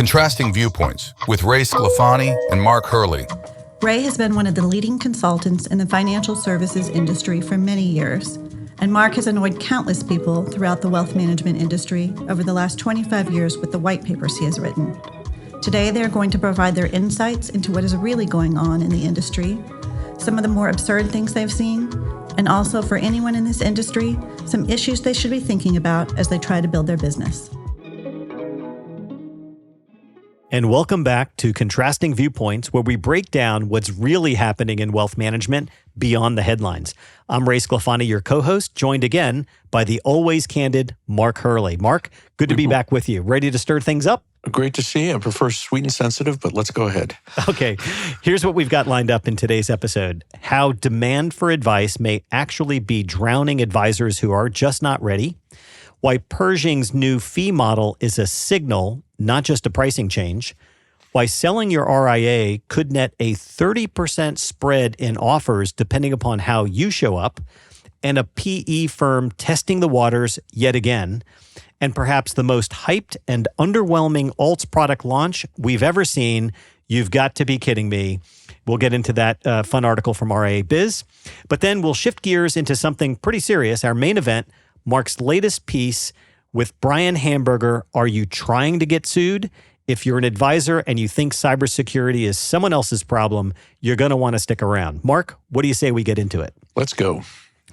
Contrasting Viewpoints with Ray Sclafani and Mark Hurley. Ray has been one of the leading consultants in the financial services industry for many years, and Mark has annoyed countless people throughout the wealth management industry over the last 25 years with the white papers he has written. Today, they are going to provide their insights into what is really going on in the industry, some of the more absurd things they've seen, and also for anyone in this industry, some issues they should be thinking about as they try to build their business. And welcome back to Contrasting Viewpoints, where we break down what's really happening in wealth management beyond the headlines. I'm Ray Sclafani, your co-host, joined again by the always candid Mark Hurley. Mark, good to be back with you. Ready to stir things up? Great to see you. I prefer sweet and sensitive, but let's go ahead. Okay, here's what we've got lined up in today's episode. How demand for advice may actually be drowning advisors who are just not ready. Why Pershing's new fee model is a signal, not just a pricing change. Why selling your RIA could net a 30% spread in offers depending upon how you show up. And a PE firm testing the waters yet again. And perhaps the most hyped and underwhelming alts product launch we've ever seen. You've got to be kidding me. We'll get into that fun article from RIA Biz. But then we'll shift gears into something pretty serious. Our main event, Mark's latest piece with Brian Hamburger, Are You Trying to Get Sued? If you're an advisor and you think cybersecurity is someone else's problem, you're going to want to stick around. Mark, what do you say we get into it? Let's go.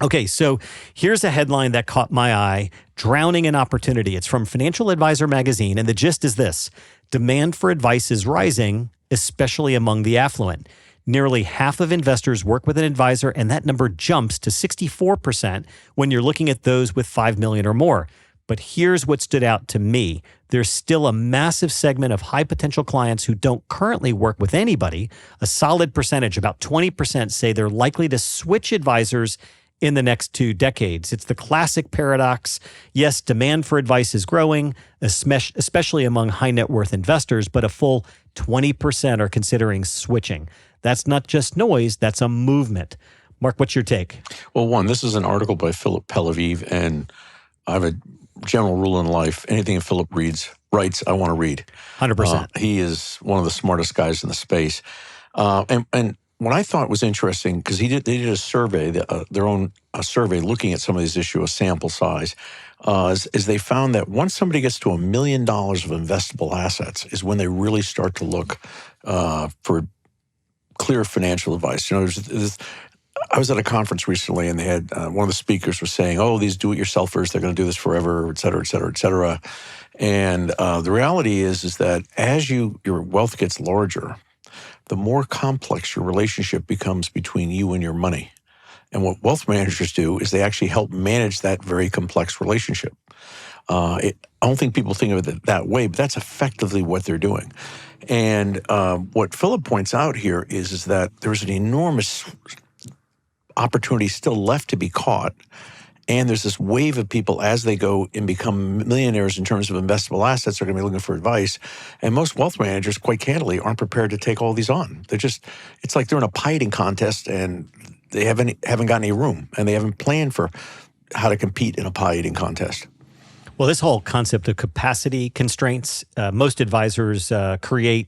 Okay, so here's a headline that caught my eye, Drowning in Opportunity. It's from Financial Advisor magazine, and the gist is this. Demand for advice is rising, especially among the affluent. Nearly half of investors work with an advisor, and that number jumps to 64% when you're looking at those with $5 million or more. But here's what stood out to me. There's still a massive segment of high potential clients who don't currently work with anybody. A solid percentage, about 20%, say they're likely to switch advisors in the next 2 decades. It's the classic paradox. Yes, demand for advice is growing, especially among high net worth investors, but a full 20% are considering switching. That's not just noise, that's a movement. Mark, what's your take? Well, one, this is an article by Philip Pelaviv, and I have a general rule in life. Anything Philip writes, I want to read. 100%. He is one of the smartest guys in the space. And what I thought was interesting, because they did a survey, their own survey looking at some of these issues, a sample size, is they found that once somebody gets to $1 million of investable assets is when they really start to look for clear financial advice. You know, I was at a conference recently, and they had one of the speakers was saying, "Oh, these do-it-yourselfers, they're going to do this forever, et cetera, et cetera, et cetera." And the reality is that as your wealth gets larger, the more complex your relationship becomes between you and your money. And what wealth managers do is they actually help manage that very complex relationship. I don't think people think of it that way, but that's effectively what they're doing. And what Philip points out here is that there's an enormous opportunity still left to be caught. And there's this wave of people as they go and become millionaires in terms of investable assets are going to be looking for advice. And most wealth managers, quite candidly, aren't prepared to take all these on. It's like they're in a pie eating contest and they haven't got any room and they haven't planned for how to compete in a pie eating contest. Well, this whole concept of capacity constraints, most advisors create,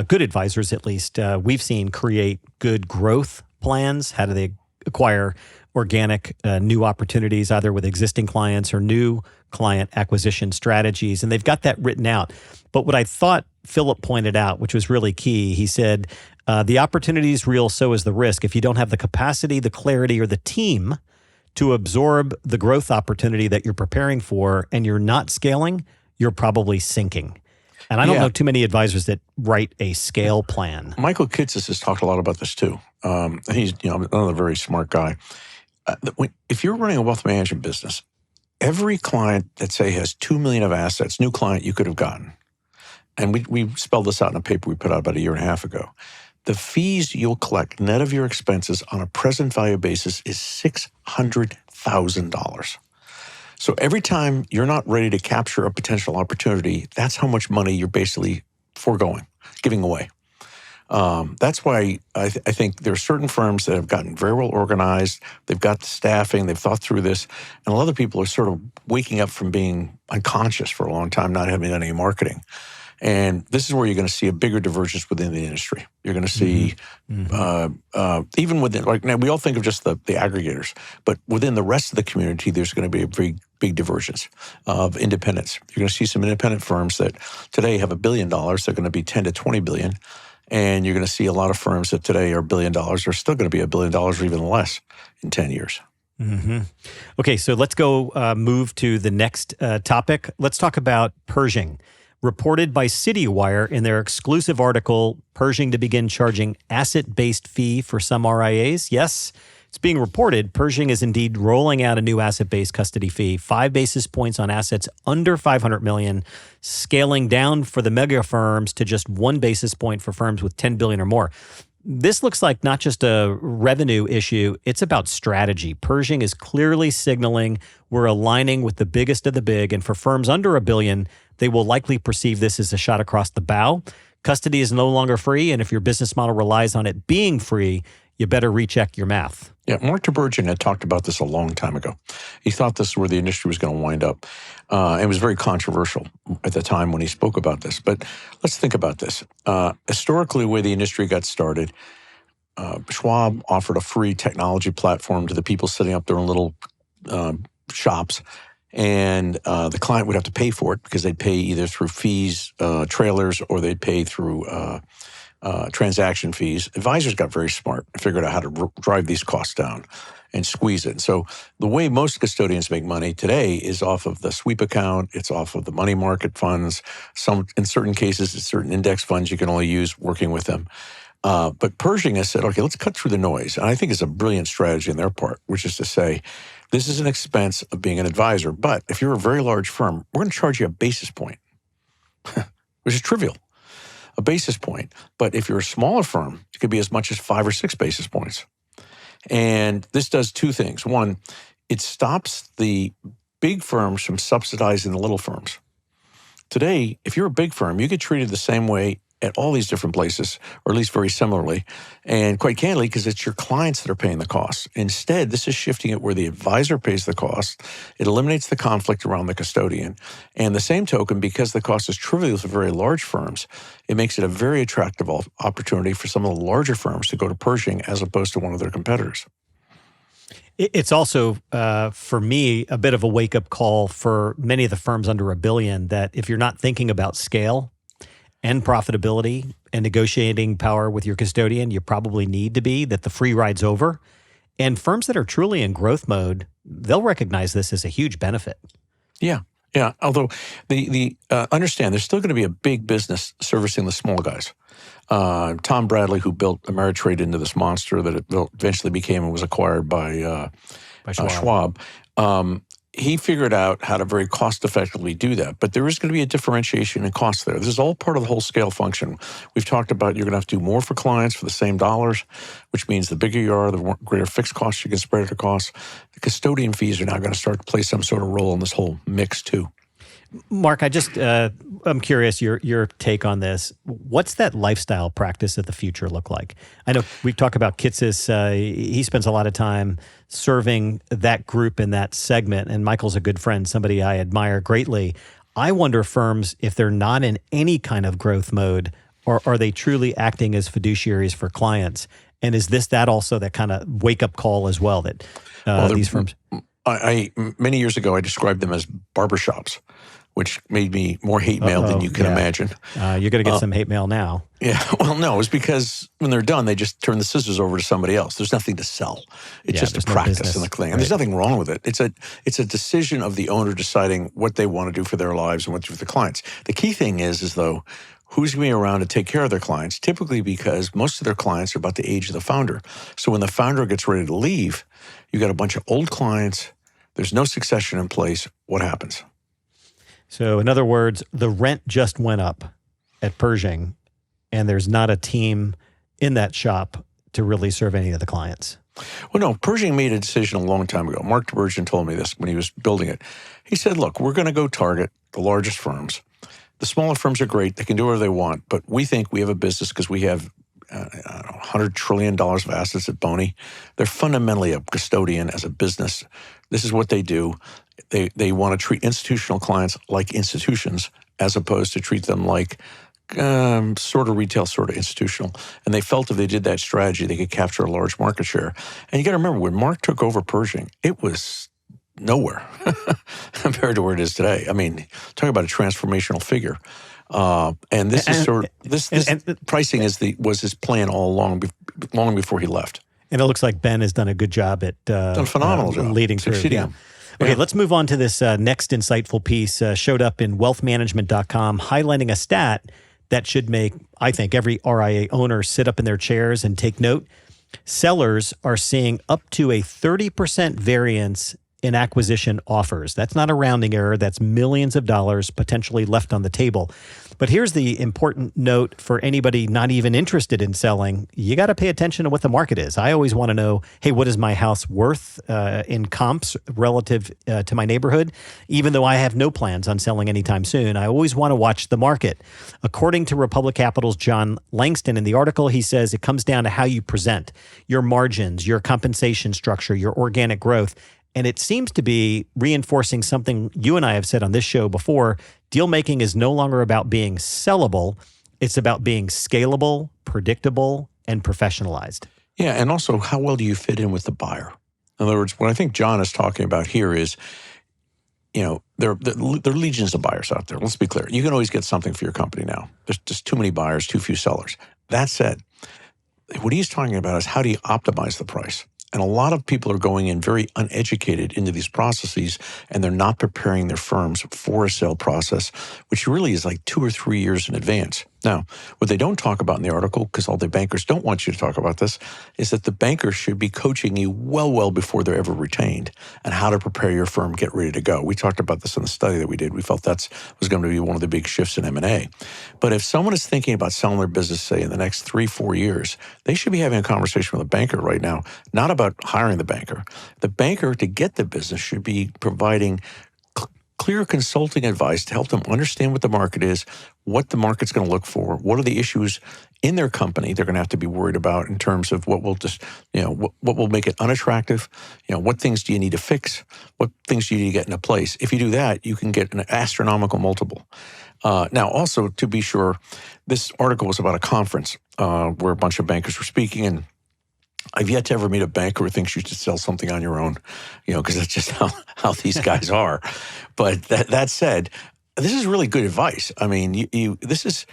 good advisors at least, we've seen create good growth plans. How do they acquire organic new opportunities, either with existing clients or new client acquisition strategies? And they've got that written out. But what I thought Philip pointed out, which was really key, he said, the opportunity is real, so is the risk. If you don't have the capacity, the clarity, or the team to absorb the growth opportunity that you're preparing for and you're not scaling, you're probably sinking. And I don't know too many advisors that write a scale plan. Michael Kitces has talked a lot about this too. He's another very smart guy. If you're running a wealth management business, every client that say has $2 million of assets, new client you could have gotten, and we spelled this out in a paper we put out about 1.5 years ago. The fees you'll collect net of your expenses on a present value basis is $600,000. So every time you're not ready to capture a potential opportunity, that's how much money you're basically foregoing, giving away. That's why I think there are certain firms that have gotten very well organized. They've got the staffing. They've thought through this. And a lot of people are sort of waking up from being unconscious for a long time, not having done any marketing. And this is where you're going to see a bigger divergence within the industry. You're going to see, even within, like now we all think of just the aggregators, but within the rest of the community, there's going to be a very big divergence of independence. You're going to see some independent firms that today have $1 billion. They're going to be 10 to 20 billion. And you're going to see a lot of firms that today are $1 billion are still going to be $1 billion or even less in 10 years. Okay, so let's go move to the next topic. Let's talk about Pershing. Reported by CityWire in their exclusive article, Pershing to begin charging asset-based fee for some RIAs. Yes, it's being reported. Pershing is indeed rolling out a new asset-based custody fee, 5 basis points on assets under $500 million, scaling down for the mega firms to just 1 basis point for firms with $10 billion or more. This looks like not just a revenue issue, it's about strategy. Pershing is clearly signaling we're aligning with the biggest of the big, and for firms under $1 billion, they will likely perceive this as a shot across the bow. Custody is no longer free, and if your business model relies on it being free, you better recheck your math. Yeah, Mark Hurley had talked about this a long time ago. He thought this is where the industry was going to wind up. It was very controversial at the time when he spoke about this. But let's think about this. Historically, the way the industry got started, Schwab offered a free technology platform to the people setting up their own little shops. And the client would have to pay for it because they'd pay either through fees, trailers, or they'd pay through transaction fees. Advisors got very smart and figured out how to drive these costs down and squeeze it. And so the way most custodians make money today is off of the sweep account. It's off of the money market funds. Some, in certain cases, it's certain index funds you can only use working with them. But Pershing has said, okay, let's cut through the noise. And I think it's a brilliant strategy on their part, which is to say, this is an expense of being an advisor. But if you're a very large firm, we're going to charge you a basis point, which is trivial. A basis point. But if you're a smaller firm, it could be as much as 5 or 6 basis points. And this does two things. One, it stops the big firms from subsidizing the little firms. Today, if you're a big firm, you get treated the same way at all these different places, or at least very similarly, and quite candidly, because it's your clients that are paying the costs. Instead, this is shifting it where the advisor pays the cost. It eliminates the conflict around the custodian. And the same token, because the cost is trivial for very large firms, it makes it a very attractive opportunity for some of the larger firms to go to Pershing as opposed to one of their competitors. It's also, for me, a bit of a wake-up call for many of the firms under $1 billion that if you're not thinking about scale and profitability and negotiating power with your custodian, you probably need to be, that the free ride's over. And firms that are truly in growth mode, they'll recognize this as a huge benefit. Yeah. Although the understand there's still going to be a big business servicing the small guys. Tom Bradley, who built Ameritrade into this monster that it eventually became and was acquired by Schwab. He figured out how to very cost-effectively do that. But there is going to be a differentiation in cost there. This is all part of the whole scale function. We've talked about you're going to have to do more for clients for the same dollars, which means the bigger you are, the greater fixed costs you can spread it across. The custodian fees are now going to start to play some sort of role in this whole mix too. Mark, I'm curious your take on this. What's that lifestyle practice of the future look like? I know we talk about Kitsis. He spends a lot of time serving that group in that segment, and Michael's a good friend, somebody I admire greatly. I wonder firms, if they're not in any kind of growth mode, or are they truly acting as fiduciaries for clients? And is that also that kind of wake-up call as well that these firms? Many years ago, I described them as barbershops, which made me more hate mail than you can imagine. You're going to get some hate mail now. Yeah, well, no, it's because when they're done, they just turn the scissors over to somebody else. There's nothing to sell. It's just a practice in the thing. And there's nothing wrong with it. It's a decision of the owner deciding what they want to do for their lives and what to do for the clients. The key thing is though, who's going to be around to take care of their clients, typically because most of their clients are about the age of the founder. So when the founder gets ready to leave, you got a bunch of old clients, there's no succession in place. What happens? So in other words, the rent just went up at Pershing, and there's not a team in that shop to really serve any of the clients. Well, no, Pershing made a decision a long time ago. Mark Hurley told me this when he was building it. He said, look, we're going to go target the largest firms. The smaller firms are great. They can do whatever they want. But we think we have a business because we have $100 trillion of assets at Boney. They're fundamentally a custodian as a business. This is what they do. They want to treat institutional clients like institutions as opposed to treat them like sort of retail, sort of institutional. And they felt if they did that strategy, they could capture a large market share. And you got to remember, when Mark took over Pershing, it was nowhere compared to where it is today. I mean, talk about a transformational figure. And this is sort of this pricing was his plan all along, long before he left. And it looks like Ben has done a good job at done a phenomenal job leading through. succeeding Yeah. him. Okay, let's move on to this next insightful piece. Showed up in wealthmanagement.com, highlighting a stat that should make, I think, every RIA owner sit up in their chairs and take note. Sellers are seeing up to a 30% variance in acquisition offers. That's not a rounding error. That's millions of dollars potentially left on the table. But here's the important note for anybody not even interested in selling. You got to pay attention to what the market is. I always want to know, hey, what is my house worth in comps relative to my neighborhood? Even though I have no plans on selling anytime soon, I always want to watch the market. According to Republic Capital's John Langston in the article, he says it comes down to how you present, your margins, your compensation structure, your organic growth. And it seems to be reinforcing something you and I have said on this show before. Deal making is no longer about being sellable. It's about being scalable, predictable, and professionalized. Yeah, and also how well do you fit in with the buyer? In other words, what I think John is talking about here is, there are legions of buyers out there. Let's be clear. You can always get something for your company now. There's just too many buyers, too few sellers. That said, what he's talking about is how do you optimize the price? And a lot of people are going in very uneducated into these processes, and they're not preparing their firms for a sale process, which really is like 2 or 3 years in advance. Now, what they don't talk about in the article, because all the bankers don't want you to talk about this, is that the bankers should be coaching you well before they're ever retained and how to prepare your firm, get ready to go. We talked about this in the study that we did. We felt that was going to be one of the big shifts in M&A. But if someone is thinking about selling their business, say, in the next 3-4 years, they should be having a conversation with a banker right now, not about hiring the banker. The banker, to get the business, should be providing clear consulting advice to help them understand what the market is, what the market's going to look for, what are the issues in their company they're going to have to be worried about in terms of what will just, what will make it unattractive, what things do you need to fix, what things do you need to get into place. If you do that, you can get an astronomical multiple. Now, also, to be sure, this article was about a conference where a bunch of bankers were speaking, and I've yet to ever meet a banker who thinks you should sell something on your own, because that's just how these guys are. But that said, this is really good advice. I mean, this is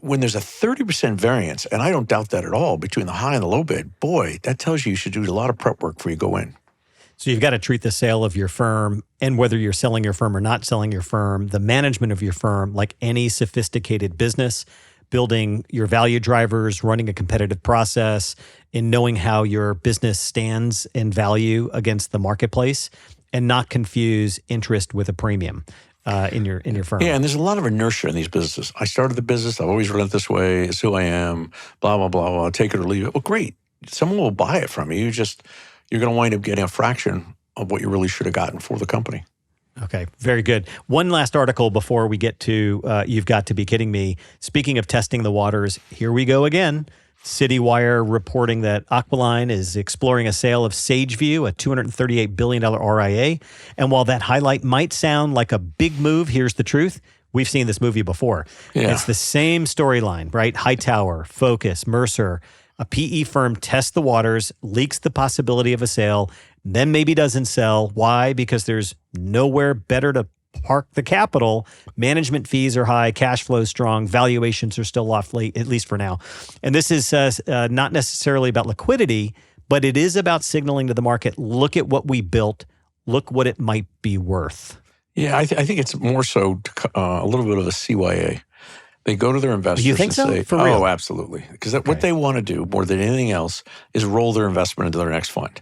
when there's a 30% variance, and I don't doubt that at all, between the high and the low bid. Boy, that tells you should do a lot of prep work before you go in. So you've got to treat the sale of your firm, and whether you're selling your firm or not selling your firm, the management of your firm, like any sophisticated business, building your value drivers, running a competitive process, in knowing how your business stands in value against the marketplace, and not confuse interest with a premium in your firm. Yeah, and there's a lot of inertia in these businesses. I started the business. I've always run it this way. It's who I am. Blah blah blah blah. Take it or leave it. Well, great. Someone will buy it from you. You're going to wind up getting a fraction of what you really should have gotten for the company. Okay, very good. One last article before we get to You've Got to Be Kidding Me. Speaking of testing the waters, here we go again. CityWire reporting that Aquiline is exploring a sale of Sageview, a $238 billion RIA. And while that highlight might sound like a big move, here's the truth. We've seen this movie before. Yeah. It's the same storyline, right? Hightower, Focus, Mercer. A PE firm tests the waters, leaks the possibility of a sale, then maybe doesn't sell. Why? Because there's nowhere better to park the capital. Management fees are high, cash flow is strong, valuations are still off late, at least for now. And this is not necessarily about liquidity, but it is about signaling to the market, look at what we built, look what it might be worth. Yeah, I think it's more so a little bit of a CYA. They go to their investors You think and so? say, For real? oh, absolutely. Because what they want to do more than anything else is roll their investment into their next fund.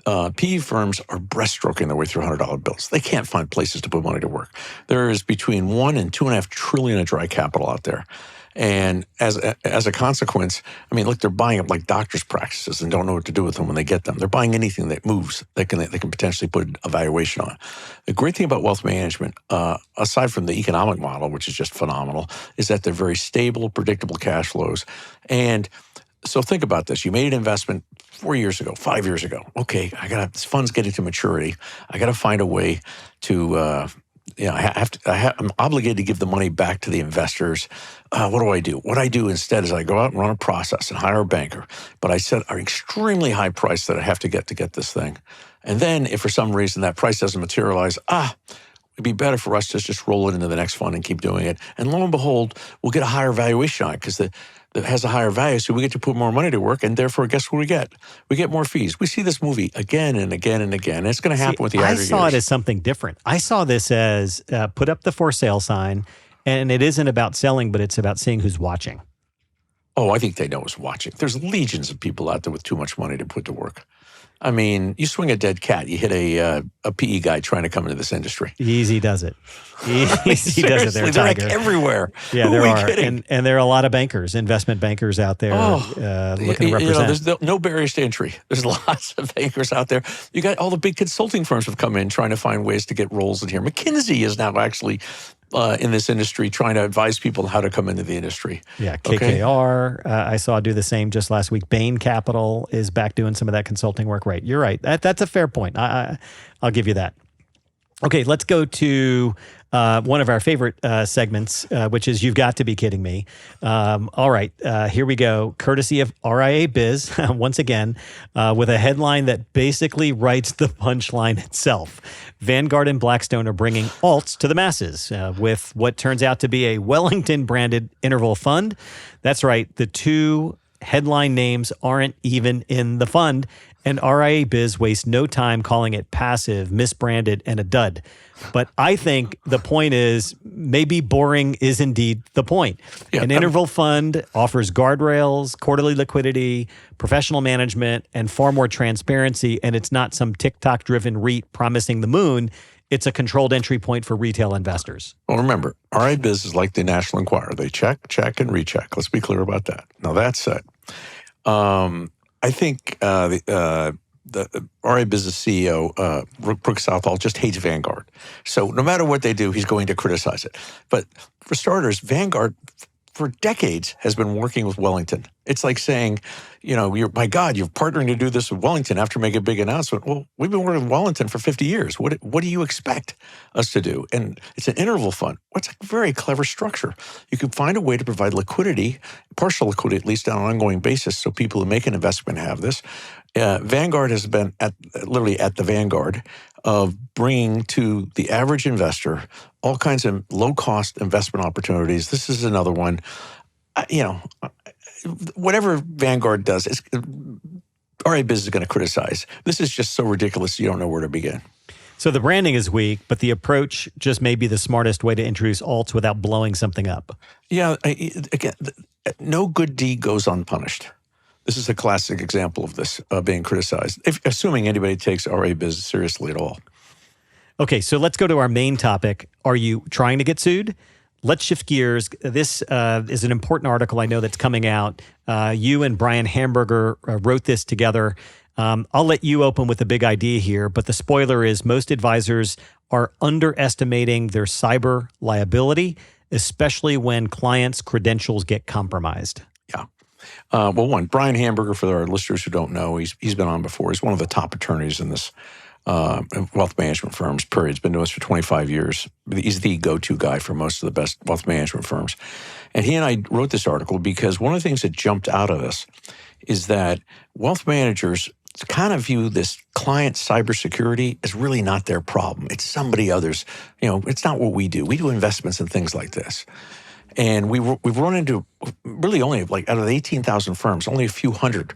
PE firms are breaststroking their way through $100 bills. They can't find places to put money to work. There is between $1 and $2.5 trillion of dry capital out there. And as a consequence, I mean, look, they're buying up like doctors' practices and don't know what to do with them when they get them. They're buying anything that moves that they can potentially put a valuation on. The great thing about wealth management, aside from the economic model, which is just phenomenal, is that they're very stable, predictable cash flows. And So think about this. You made an investment 4 years ago, 5 years ago. Okay, this fund's getting to maturity. I got to find a way to, I'm obligated to give the money back to the investors. What do I do? What I do instead is I go out and run a process and hire a banker. But I set an extremely high price that I have to get this thing. And then if for some reason that price doesn't materialize, it'd be better for us to just roll it into the next fund and keep doing it. And lo and behold, we'll get a higher valuation on it because that has a higher value, so we get to put more money to work, and therefore, guess what we get? We get more fees. We see this movie again and again and again. And it's going to happen with the aggregators. I saw it as something different. I saw this as put up the for sale sign, and it isn't about selling, but it's about seeing who's watching. Oh, I think they know who's watching. There's legions of people out there with too much money to put to work. I mean, you swing a dead cat, you hit a PE guy trying to come into this industry. Easy does it. Easy does it there, they're Tiger. like everywhere. Yeah, Who there are are. we kidding? And there are a lot of bankers, investment bankers out there looking to represent. There's no barriers to entry. There's lots of bankers out there. You got all the big consulting firms have come in trying to find ways to get roles in here. McKinsey is now actually in this industry trying to advise people how to come into the industry. Yeah, KKR, I saw do the same just last week. Bain Capital is back doing some of that consulting work. Right, you're right. That's a fair point. I'll give you that. Okay, let's go to one of our favorite segments, which is You've Got to Be Kidding Me. All right, here we go. Courtesy of RIA Biz, once again, with a headline that basically writes the punchline itself. Vanguard and Blackstone are bringing alts to the masses with what turns out to be a Wellington-branded interval fund. That's right, the two headline names aren't even in the fund, and RIA Biz wastes no time calling it passive, misbranded, and a dud. But I think the point is maybe boring is indeed the point. Yeah, An interval fund offers guardrails, quarterly liquidity, professional management, and far more transparency, and it's not some TikTok-driven REIT promising the moon. It's a controlled entry point for retail investors. Well, remember, RIA Biz is like the National Enquirer. They check, and recheck. Let's be clear about that. Now, that said, I think the RIA Business CEO, Brooke Southall, just hates Vanguard. So no matter what they do, he's going to criticize it. But for starters, Vanguard, for decades, has been working with Wellington. It's like saying, my God, you're partnering to do this with Wellington after making a big announcement. Well, we've been working with Wellington for 50 years. What do you expect us to do? And it's an interval fund. It's a very clever structure. You can find a way to provide liquidity, partial liquidity, at least on an ongoing basis, so people who make an investment have this. Vanguard has been literally at the vanguard of bringing to the average investor all kinds of low-cost investment opportunities. This is another one. Whatever Vanguard does, RIA Biz is going to criticize. This is just so ridiculous, you don't know where to begin. So the branding is weak, but the approach just may be the smartest way to introduce alts without blowing something up. Yeah, again, no good deed goes unpunished. This is a classic example of this being criticized, assuming anybody takes RIA Biz seriously at all. Okay, so let's go to our main topic. Are you trying to get sued? Let's shift gears. This is an important article I know that's coming out. You and Brian Hamburger wrote this together. I'll let you open with a big idea here, but the spoiler is most advisors are underestimating their cyber liability, especially when clients' credentials get compromised. Yeah. Well, Brian Hamburger, for our listeners who don't know, he's been on before. He's one of the top attorneys in this wealth management firms, period. He's been doing this for 25 years. He's the go-to guy for most of the best wealth management firms. And he and I wrote this article because one of the things that jumped out of this is that wealth managers kind of view this client cybersecurity as really not their problem. It's somebody else's. It's not what we do. We do investments and things like this. And we've run into really only, out of the 18,000 firms, only a few hundred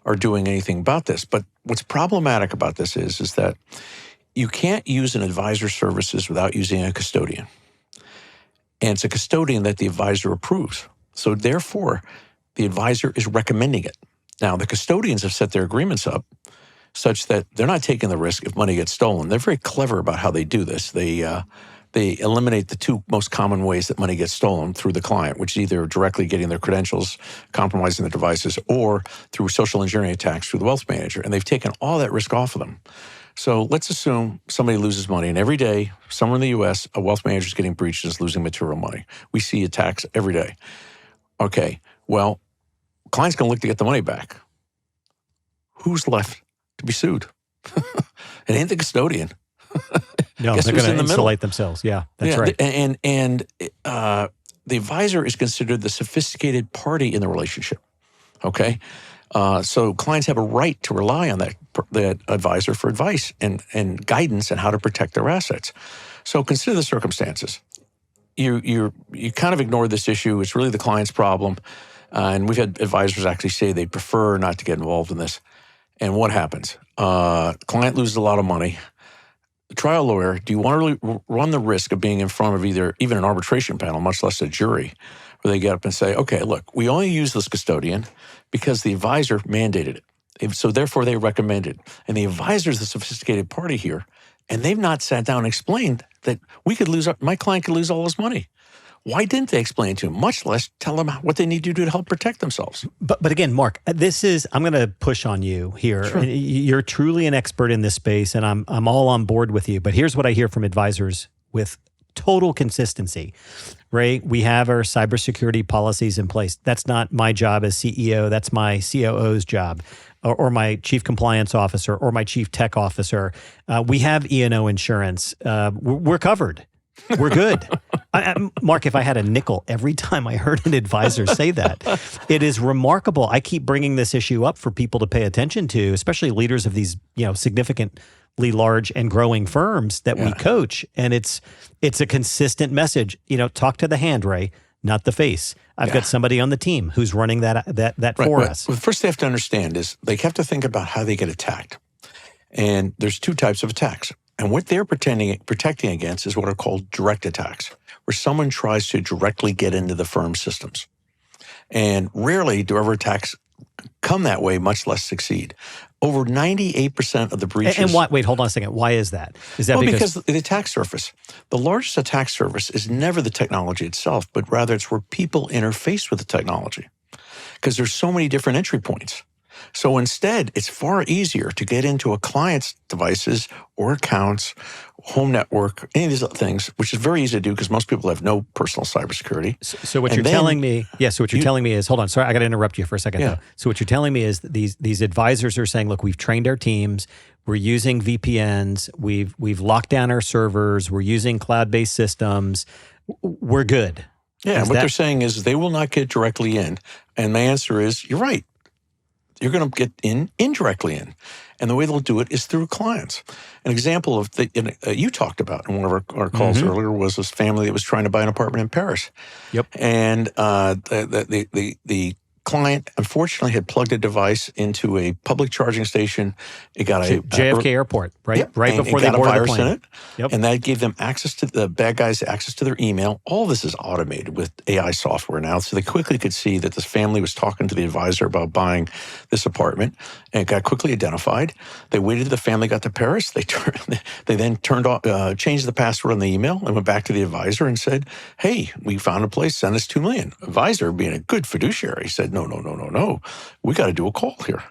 are doing anything about this. But what's problematic about this is that you can't use an advisor's services without using a custodian. And it's a custodian that the advisor approves. So therefore, the advisor is recommending it. Now, the custodians have set their agreements up such that they're not taking the risk if money gets stolen. They're very clever about how they do this. They eliminate the two most common ways that money gets stolen through the client, which is either directly getting their credentials, compromising their devices, or through social engineering attacks through the wealth manager. And they've taken all that risk off of them. So let's assume somebody loses money, and every day, somewhere in the U.S., a wealth manager is getting breached and is losing material money. We see attacks every day. Okay, well, client's going to look to get the money back. Who's left to be sued? It ain't the custodian. No, Guess they're who's going in to the middle? insulate themselves. Yeah, that's right. And the advisor is considered the sophisticated party in the relationship. Okay, so clients have a right to rely on that advisor for advice and guidance on how to protect their assets. So consider the circumstances. You kind of ignore this issue. It's really the client's problem, and we've had advisors actually say they prefer not to get involved in this. And what happens? Client loses a lot of money. The trial lawyer, do you want to run the risk of being in front of even an arbitration panel, much less a jury, where they get up and say, okay, look, we only use this custodian because the advisor mandated it. So therefore they recommend it. And the advisor is the sophisticated party here. And they've not sat down and explained that my client could lose all his money. Why didn't they explain to him, much less tell them what they need to do to help protect themselves? But again, Mark, I'm going to push on you here. Sure. You're truly an expert in this space, and I'm all on board with you. But here's what I hear from advisors with total consistency. Ray, we have our cybersecurity policies in place. That's not my job as CEO. That's my COO's job, or my chief compliance officer, or my chief tech officer. We have E&O insurance. We're covered. We're good. Mark, if I had a nickel every time I heard an advisor say that, it is remarkable. I keep bringing this issue up for people to pay attention to, especially leaders of these, significantly large and growing firms that we coach. And it's a consistent message. Talk to the hand, Ray, not the face. I've got somebody on the team who's running that for us. Well, first they have to understand is they have to think about how they get attacked. And there's two types of attacks. And what they're protecting against is what are called direct attacks, where someone tries to directly get into the firm's systems. And rarely do ever attacks come that way, much less succeed. Over 98% of the breaches... And why, wait, hold on a second. Why is that? Is that because the attack surface, the largest attack surface is never the technology itself, but rather it's where people interface with the technology. Because there's so many different entry points. So instead, it's far easier to get into a client's devices or accounts, home network, any of these other things, which is very easy to do because most people have no personal cybersecurity. So what you're telling me, telling me is, hold on, sorry, I got to interrupt you for a second though. So what you're telling me is that these advisors are saying, look, we've trained our teams, we're using VPNs, we've locked down our servers, we're using cloud-based systems, we're good. Yeah, they're saying is they will not get directly in. And my answer is, you're right. You're going to get indirectly in. And the way they'll do it is through clients. An example of you talked about in one of our calls earlier was this family that was trying to buy an apartment in Paris. Yep. And the client, unfortunately, had plugged a device into a public charging station. It got a JFK Airport, right? Yep. Right and before it they got boarded a virus the plane. in it. Yep. And that gave them the bad guys access to their email. All this is automated with AI software now. So they quickly could see that this family was talking to the advisor about buying this apartment, and it got quickly identified. They waited till the family got to Paris. They then changed the password on the email and went back to the advisor and said, hey, we found a place, send us $2 million. Advisor, being a good fiduciary, said, no. We got to do a call here.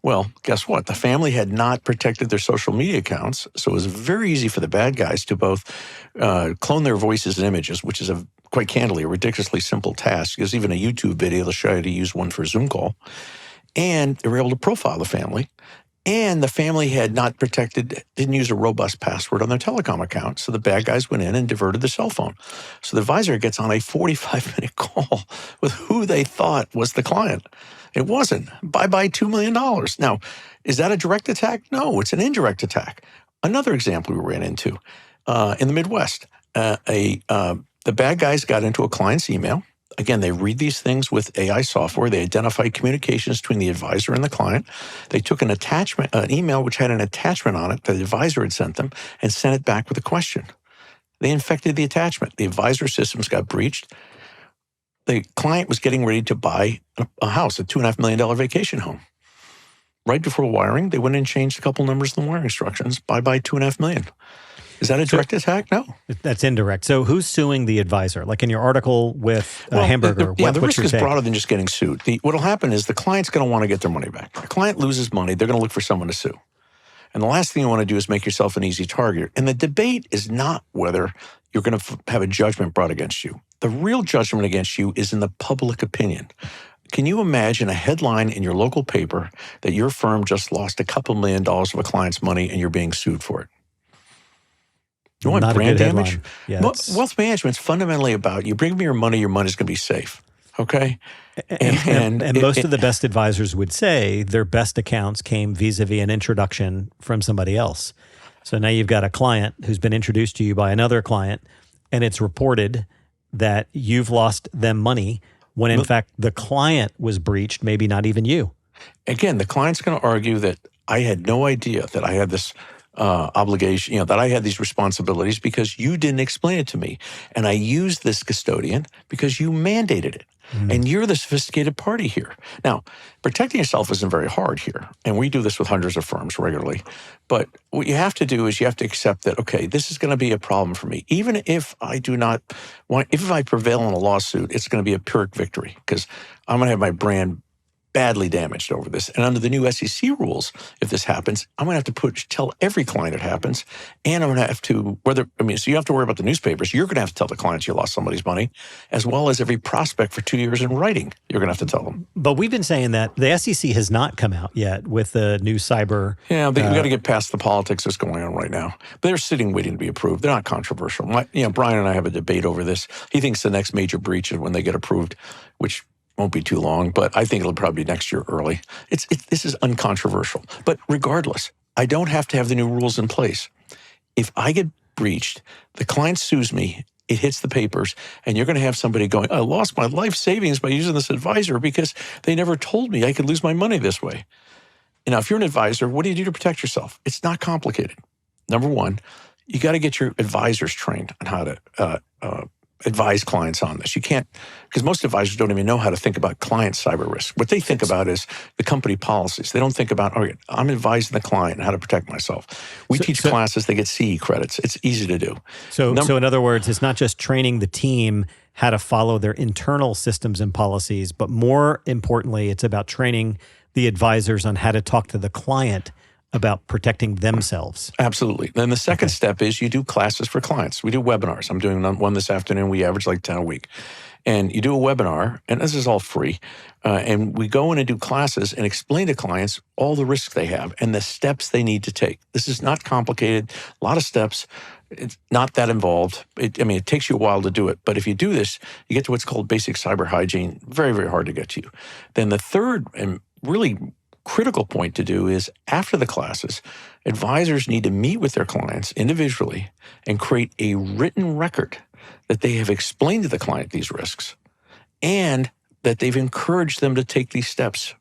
Well, guess what? The family had not protected their social media accounts, so it was very easy for the bad guys to both clone their voices and images, which is quite candidly a ridiculously simple task. There's even a YouTube video that'll show you how to use one for a Zoom call. And they were able to profile the family. And the family had not didn't use a robust password on their telecom account. So the bad guys went in and diverted the cell phone. So the advisor gets on a 45-minute call with who they thought was the client. It wasn't. Bye-bye $2 million. Now, is that a direct attack? No, it's an indirect attack. Another example we ran into in the Midwest, the bad guys got into a client's email. Again, they read these things with AI software. They identified communications between the advisor and the client. They took an email which had an attachment on it that the advisor had sent them and sent it back with a question. They infected the attachment. The advisor systems got breached. The client was getting ready to buy a house, a $2.5 million vacation home. Right before wiring, they went in and changed a couple numbers in the wiring instructions. Bye-bye $2.5 million. Is that a direct attack? No. That's indirect. So who's suing the advisor? Like in your article with Hamburger? The risk is broader than just getting sued. What will happen is the client's going to want to get their money back. The client loses money, they're going to look for someone to sue. And the last thing you want to do is make yourself an easy target. And the debate is not whether you're going to have a judgment brought against you. The real judgment against you is in the public opinion. can you imagine a headline in your local paper that your firm just lost a couple $1 million of a client's money and you're being sued for it? You want Not brand a good damage? headline. Yeah, Wealth management is fundamentally about you bring me your money's going to be safe. Okay? And most of the best advisors would say their best accounts came vis-a-vis an introduction from somebody else. So now you've got a client who's been introduced to you by another client, and it's reported that you've lost them money when in fact the client was breached, maybe not even you. Again, the client's going to argue that I had no idea that I had this obligation, that I had these responsibilities because you didn't explain it to me. And I used this custodian because you mandated it. And you're the sophisticated party here. Now, protecting yourself isn't very hard here. And we do this with hundreds of firms regularly. But what you have to do is you have to accept that, okay, this is going to be a problem for me. Even if I do not want, if I prevail in a lawsuit, it's going to be a Pyrrhic victory because I'm going to have my brand badly damaged over this. And under the new SEC rules, if this happens, I'm going to have to tell every client it happens. And I'm going to have to, so you have to worry about the newspapers. You're going to have to tell the clients you lost somebody's money, as well as every prospect for 2 years in writing. You're going to have to tell them. But we've been saying that the SEC has not come out yet with the new cyber. Yeah, we got to get past the politics that's going on right now. But they're sitting waiting to be approved. They're not controversial. Brian and I have a debate over this. He thinks the next major breach is when they get approved, which won't be too long, but I think it'll probably be next year early. This is uncontroversial. But regardless, I don't have to have the new rules in place. If I get breached, the client sues me, it hits the papers, and you're going to have somebody going, I lost my life savings by using this advisor because they never told me I could lose my money this way. And now, if you're an advisor, what do you do to protect yourself? It's not complicated. Number one, you got to get your advisors trained on how to advise clients on this. You can't, because most advisors don't even know how to think about client cyber risk. What they think about is the company policies. They don't think about, okay, I'm advising the client on how to protect myself. We teach classes, they get CE credits. It's easy to do. So in other words, it's not just training the team how to follow their internal systems and policies, but more importantly, it's about training the advisors on how to talk to the client about protecting themselves. Absolutely. Then the second step is you do classes for clients. We do webinars. I'm doing one this afternoon. We average like 10 a week. And you do a webinar, and this is all free, and we go in and do classes and explain to clients all the risks they have and the steps they need to take. This is not complicated. A lot of steps. It's not that involved. It takes you a while to do it. But if you do this, you get to what's called basic cyber hygiene. Very, very hard to get to. Then the third and really critical point to do is after the classes, advisors need to meet with their clients individually and create a written record that they have explained to the client these risks and that they've encouraged them to take these steps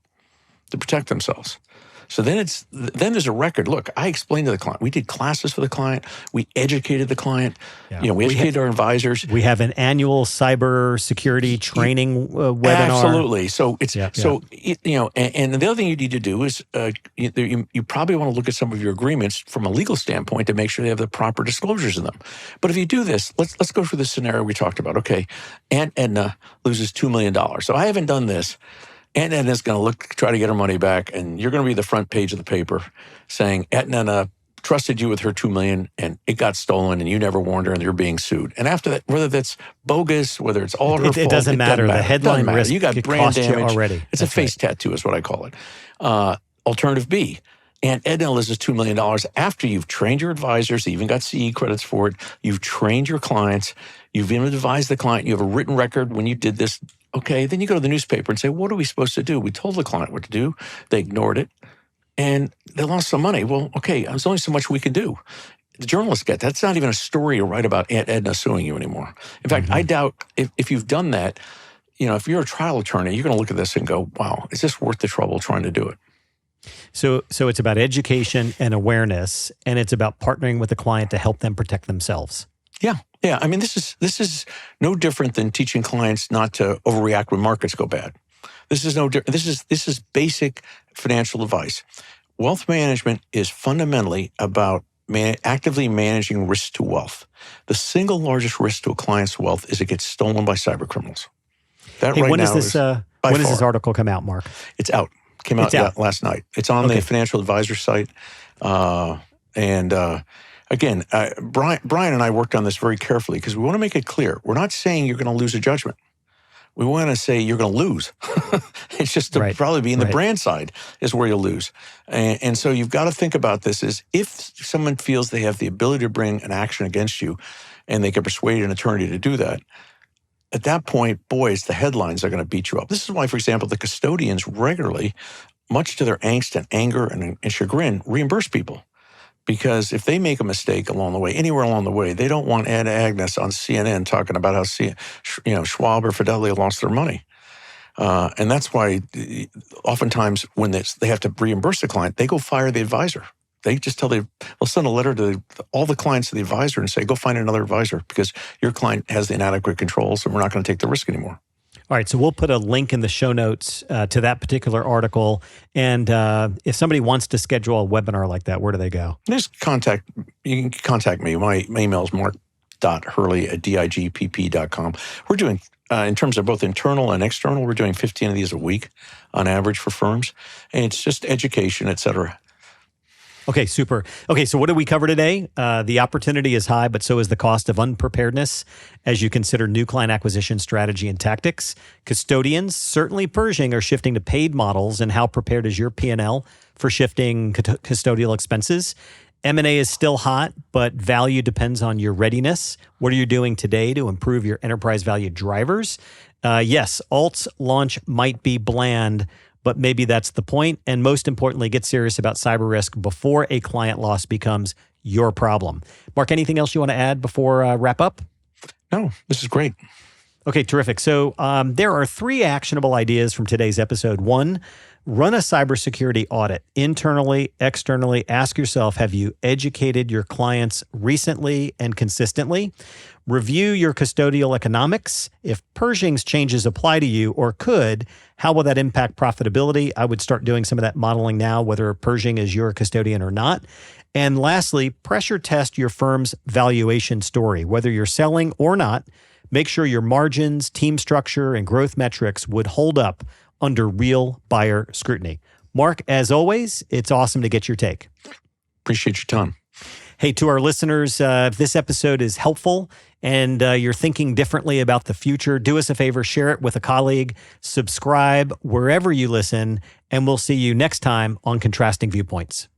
to protect themselves. So then there's a record. Look, I explained to the client. We did classes for the client. We educated the client. Yeah. We educated our advisors. We have an annual cybersecurity training webinar. Absolutely. So and the other thing you need to do is you probably want to look at some of your agreements from a legal standpoint to make sure they have the proper disclosures in them. But if you do this, let's go through the scenario we talked about. Okay, Aunt Edna loses $2 million. So I haven't done this. Aunt Edna's going to try to get her money back, and you're going to be the front page of the paper saying, Aunt Edna trusted you with her $2 million, and it got stolen, and you never warned her, and you're being sued. And after that, whether that's bogus, whether it's all her fault, it doesn't matter. The headline risk you got brand damage already. It's a face tattoo is what I call it. Alternative B, Aunt Edna loses $2 million after you've trained your advisors, even got CE credits for it, you've trained your clients, you've even advised the client, you have a written record when you did this. Okay, then you go to the newspaper and say, what are we supposed to do? We told the client what to do. They ignored it, and they lost some money. Well, okay, there's only so much we can do. The journalists get that. That's not even a story to write about Aunt Edna suing you anymore. In fact, I doubt if you've done that, if you're a trial attorney, you're going to look at this and go, wow, is this worth the trouble trying to do it? So it's about education and awareness, and it's about partnering with the client to help them protect themselves. Yeah. This is no different than teaching clients not to overreact when markets go bad. This is no different. This is basic financial advice. Wealth management is fundamentally about actively managing risk to wealth. The single largest risk to a client's wealth is it gets stolen by cyber criminals. When does this article come out, Mark? It's out. Came out last night. It's on the financial advisor site, Again, Brian and I worked on this very carefully because we want to make it clear. We're not saying you're going to lose a judgment. we want to say you're going to lose. It's just to probably be in the brand side is where you'll lose. And so you've got to think about this is if someone feels they have the ability to bring an action against you and they can persuade an attorney to do that, at that point, boys, the headlines are going to beat you up. This is why, for example, the custodians regularly, much to their angst and anger and chagrin, reimburse people. Because if they make a mistake along the way, anywhere along the way, they don't want Ed Agnes on CNN talking about how Schwab or Fidelity lost their money. And that's why oftentimes when they have to reimburse the client, they go fire the advisor. They just they'll send a letter to all the clients to the advisor and say, go find another advisor because your client has the inadequate controls and we're not going to take the risk anymore. All right, so we'll put a link in the show notes to that particular article. And if somebody wants to schedule a webinar like that, where do they go? You can contact me. My email is mark.hurley@digpp.com. We're doing, in terms of both internal and external, we're doing 15 of these a week on average for firms. And it's just education, et cetera. Okay, super. Okay, so what did we cover today? The opportunity is high, but so is the cost of unpreparedness as you consider new client acquisition strategy and tactics. Custodians, certainly Pershing, are shifting to paid models, and how prepared is your P&L for shifting custodial expenses? M&A is still hot, but value depends on your readiness. What are you doing today to improve your enterprise value drivers? Yes, alts launch might be bland, but maybe that's the point. And most importantly, get serious about cyber risk before a client loss becomes your problem. Mark, anything else you want to add before wrap up? No, this is great. Okay, terrific. So there are 3 actionable ideas from today's episode. 1, run a cybersecurity audit internally, externally. Ask yourself, have you educated your clients recently and consistently? Review your custodial economics. If Pershing's changes apply to you or could, how will that impact profitability? I would start doing some of that modeling now, whether Pershing is your custodian or not. And lastly, pressure test your firm's valuation story. Whether you're selling or not, make sure your margins, team structure, and growth metrics would hold up under real buyer scrutiny. Mark, as always, it's awesome to get your take. Appreciate your time. Hey, to our listeners, if this episode is helpful and you're thinking differently about the future, do us a favor, share it with a colleague, subscribe wherever you listen, and we'll see you next time on Contrasting Viewpoints.